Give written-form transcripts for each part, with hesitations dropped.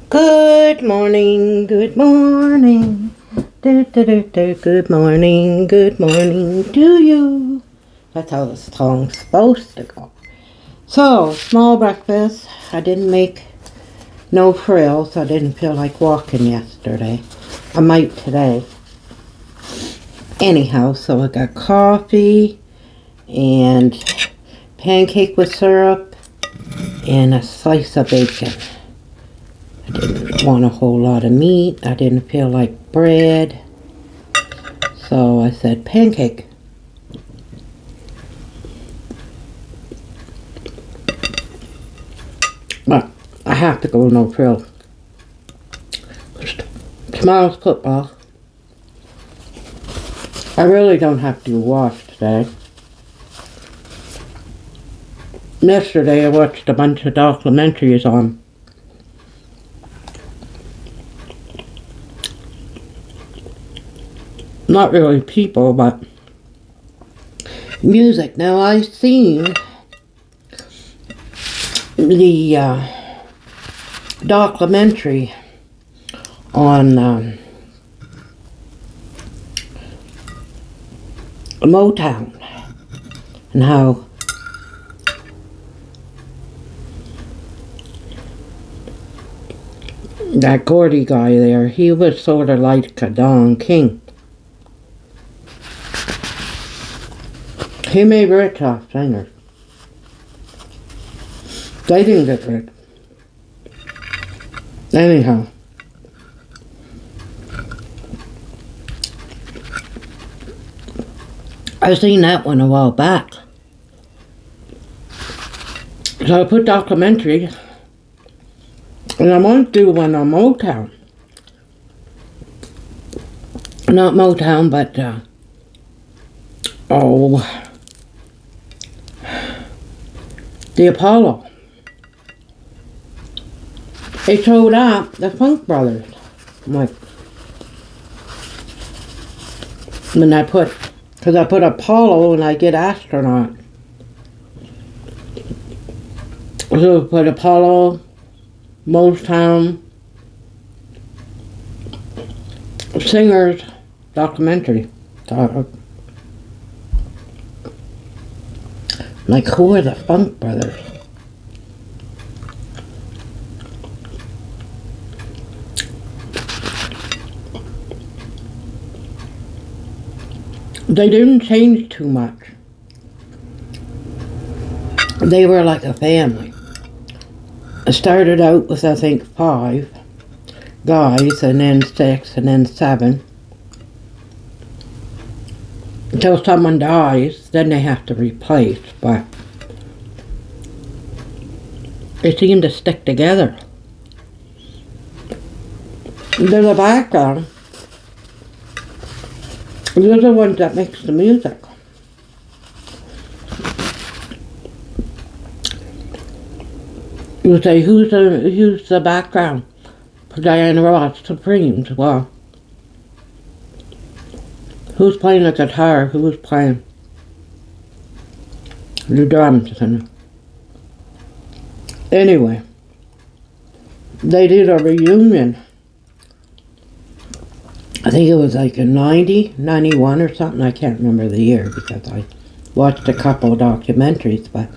Good morning, good morning. Good morning to you. That's how the song's supposed to go. So, small breakfast. I didn't make no frills. I didn't feel like walking yesterday. I might today. Anyhow, so I got coffee and pancake with syrup and a slice of bacon. I didn't want a whole lot of meat. I didn't feel like bread. So I said pancake. But I have to go no frill. Tomorrow's football. I really don't have to wash today. Yesterday I watched a bunch of documentaries on not really people, but music. Now, I've seen the documentary on Motown and how that Gordy guy there, he was sort of like a Don King. He made rich off singers. They didn't get rich. Anyhow. I seen that one a while back. So I put documentary. And I want to do one on Motown. Not Motown, but the Apollo. They showed up the Funk Brothers. I'm like, and I put, because I put Apollo and I get astronaut. So I put Apollo, Motown, singers, documentary. Like, who are the Funk Brothers? They didn't change too much. They were like a family. I started out with, I think, 5 guys, and then 6, and then 7. Until someone dies, then they have to replace, but they seem to stick together. They're the background. They're the ones that makes the music. You say, who's the background for Diana Ross Supremes? Well, who's playing the guitar? Who's playing the drums? And anyway, they did a reunion. I think it was like a 90, 91 or something. I can't remember the year because I watched a couple of documentaries, but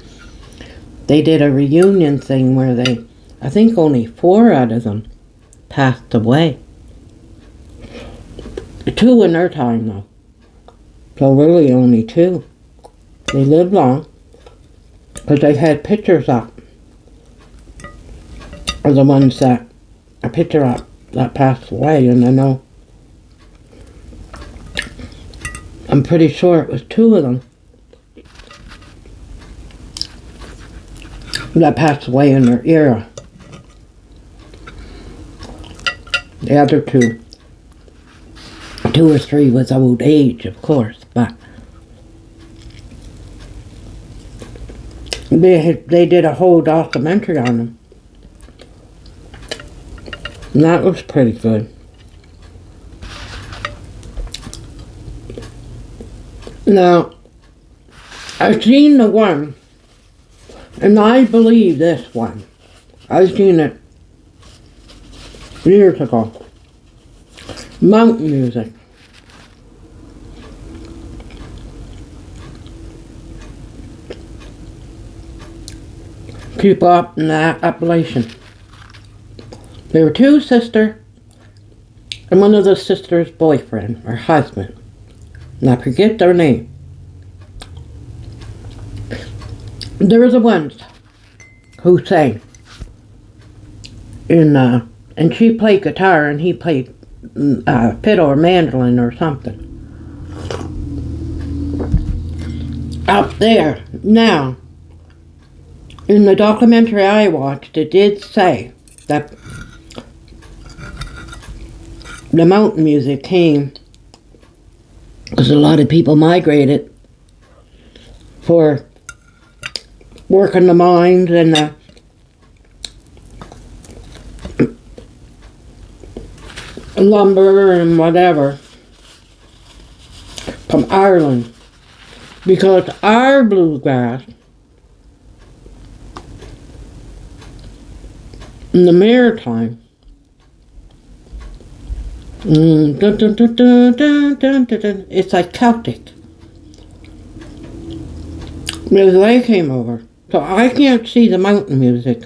they did a reunion thing where I think only 4 out of them passed away. 2 in their time though. So really only 2. They lived long because they had pictures up of the ones that, a picture up that passed away, and I know, I'm pretty sure it was 2 of them that passed away in their era. The other 2 or 3 was old age, of course, but they did a whole documentary on them. And that was pretty good. Now, I've seen the one, and I believe this one. I've seen it years ago. Mountain music. People up in that Appalachian. There were two sisters and one of the sisters' boyfriend or husband. And I forget their name. There was the ones who sang. And she played guitar and he played fiddle or mandolin or something. Up there. Now, in the documentary I watched, it did say that the mountain music came because a lot of people migrated for working the mines and the lumber and whatever from Ireland, because our bluegrass in the maritime it's like Celtic. Because they came over. So I can't see the mountain music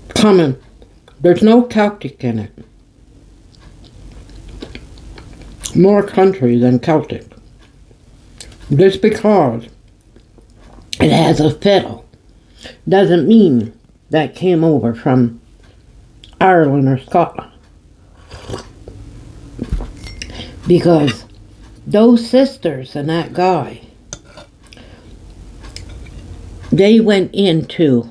coming. There's no Celtic in it. More country than Celtic. Just because it has a fiddle doesn't mean that came over from Ireland or Scotland. Because those sisters and that guy, they went into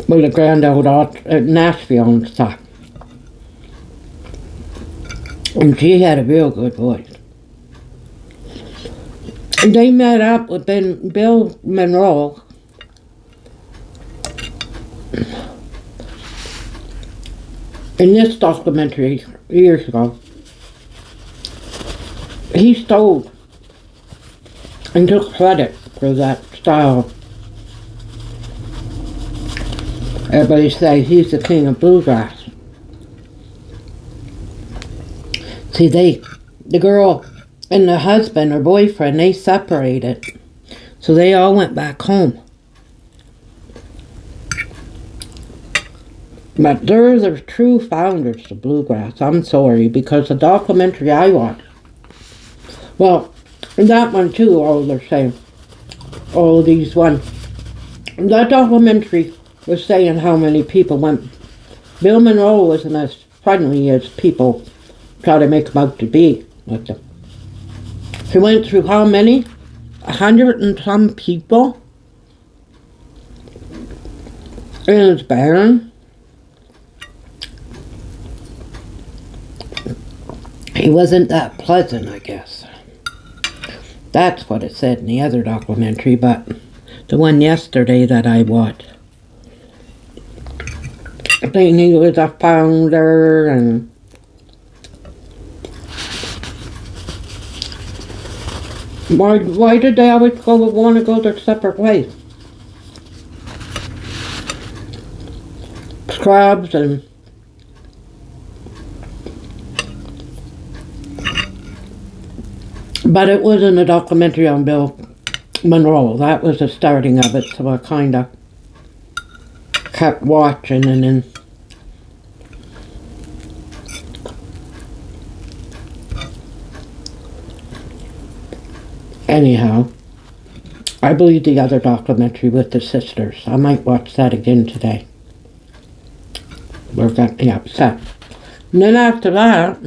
with the grand old Nashville and stuff. And she had a real good voice. And they met up with Bill Monroe in this documentary years ago. He stole and took credit for that style. Everybody says he's the king of bluegrass. See, the girl and the husband or boyfriend, they separated. So they all went back home. But they're the true founders of bluegrass. I'm sorry, because the documentary I watched, well, that one too, all they're saying, all these one, that documentary was saying how many people went. Bill Monroe wasn't as friendly as people try to make him out to be with them. He went through how many? 100 and some people in his band. He wasn't that pleasant, I guess. That's what it said in the other documentary, but the one yesterday that I watched, I think he was a founder and why did they always want to go their separate ways? Scrubs and but it wasn't a documentary on Bill Monroe. That was the starting of it, so I kind of kept watching and then anyhow, I believe the other documentary with the sisters. I might watch that again today. We're getting upset. And then after that,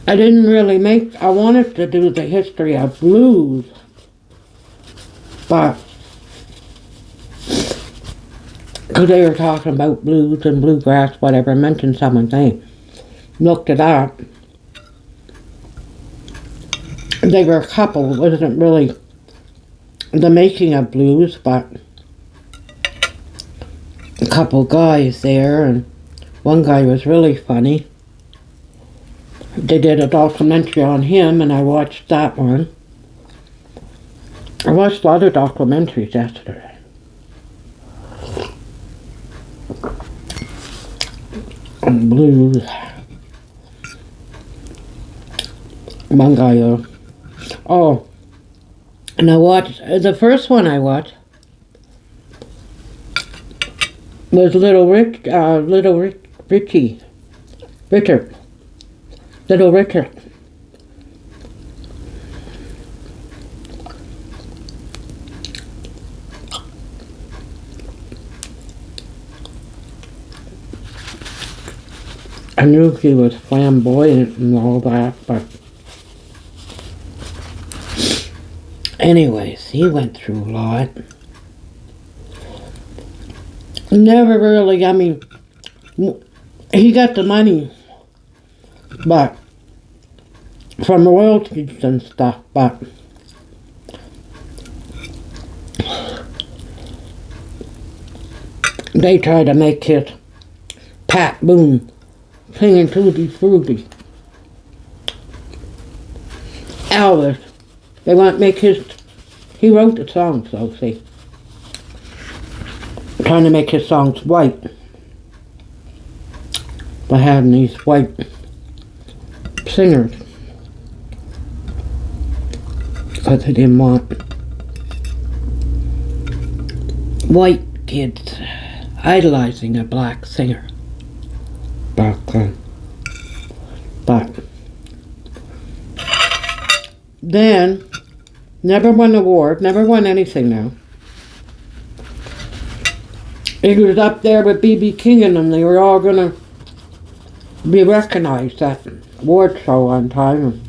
I didn't really I wanted to do the history of blues, but because they were talking about blues and bluegrass, whatever, I mentioned someone's name, looked it up. They were a couple. It wasn't really the making of blues, but a couple guys there, and one guy was really funny. They did a documentary on him, and I watched that one. I watched a lot of documentaries yesterday. On blues. One guy, oh, and I watched, the first one I watched was Richard. Little Richard. I knew he was flamboyant and all that, but anyways, he went through a lot. Never really, I mean, he got the money, but from royalties and stuff, but they tried to make his Pat Boone singing Tutti Frutti. Elvis, they want to make his, he wrote the songs though, see. Trying to make his songs white by having these white singers, because they didn't want white kids idolizing a black singer back then. But then never won an award, never won anything now. He was up there with B.B. King and them. They were all going to be recognized at the award show one time.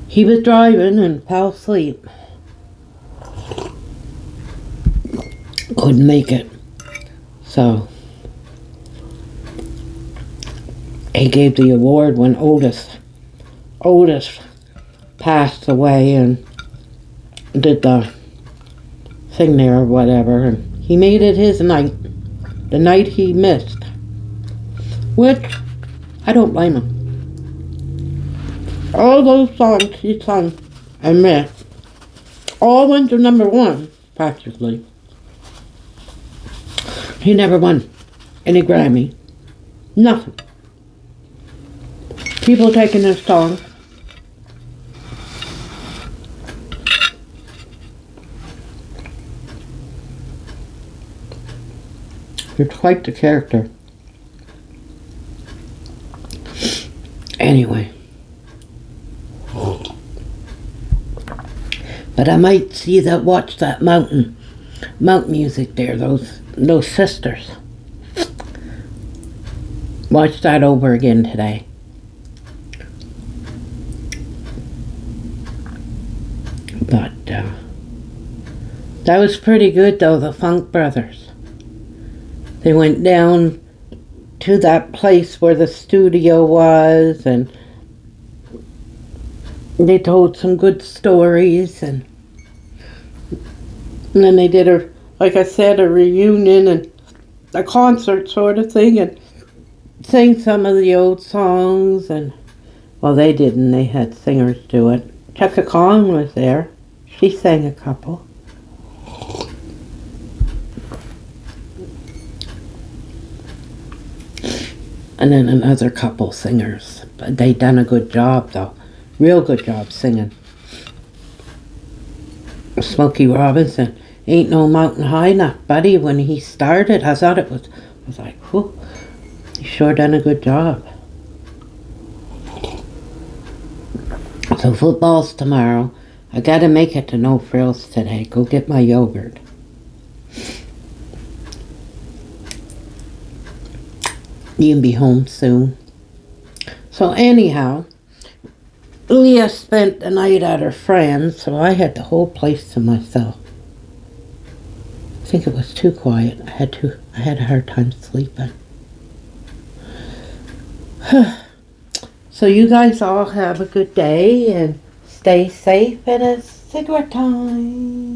He was driving and fell asleep. Couldn't make it. So he gave the award when Otis passed away and did the thing there or whatever, and he made it his night, the night he missed, which I don't blame him. All those songs he sung and missed all went to #1 practically. He never won any Grammy, nothing. People taking his songs. You're quite the character. Anyway. But I might see that, watch that mountain music there, those sisters. Watch that over again today. But that was pretty good though, the Funk Brothers. They went down to that place where the studio was, and they told some good stories, and then they did like I said, a reunion and a concert sort of thing, and sang some of the old songs, and well, they didn't, they had singers do it. Chaka Khan was there. She sang a couple. And then another couple singers. But they done a good job though. Real good job singing. Smokey Robinson, Ain't No Mountain High Enough, buddy. When he started, I thought I was like, whew, he sure done a good job. So football's tomorrow. I gotta make it to No Frills today. Go get my yogurt. You can be home soon. So anyhow, Leah spent the night at her friend's, so I had the whole place to myself. I think it was too quiet. I had a hard time sleeping. So you guys all have a good day and stay safe, and it's cigarette time.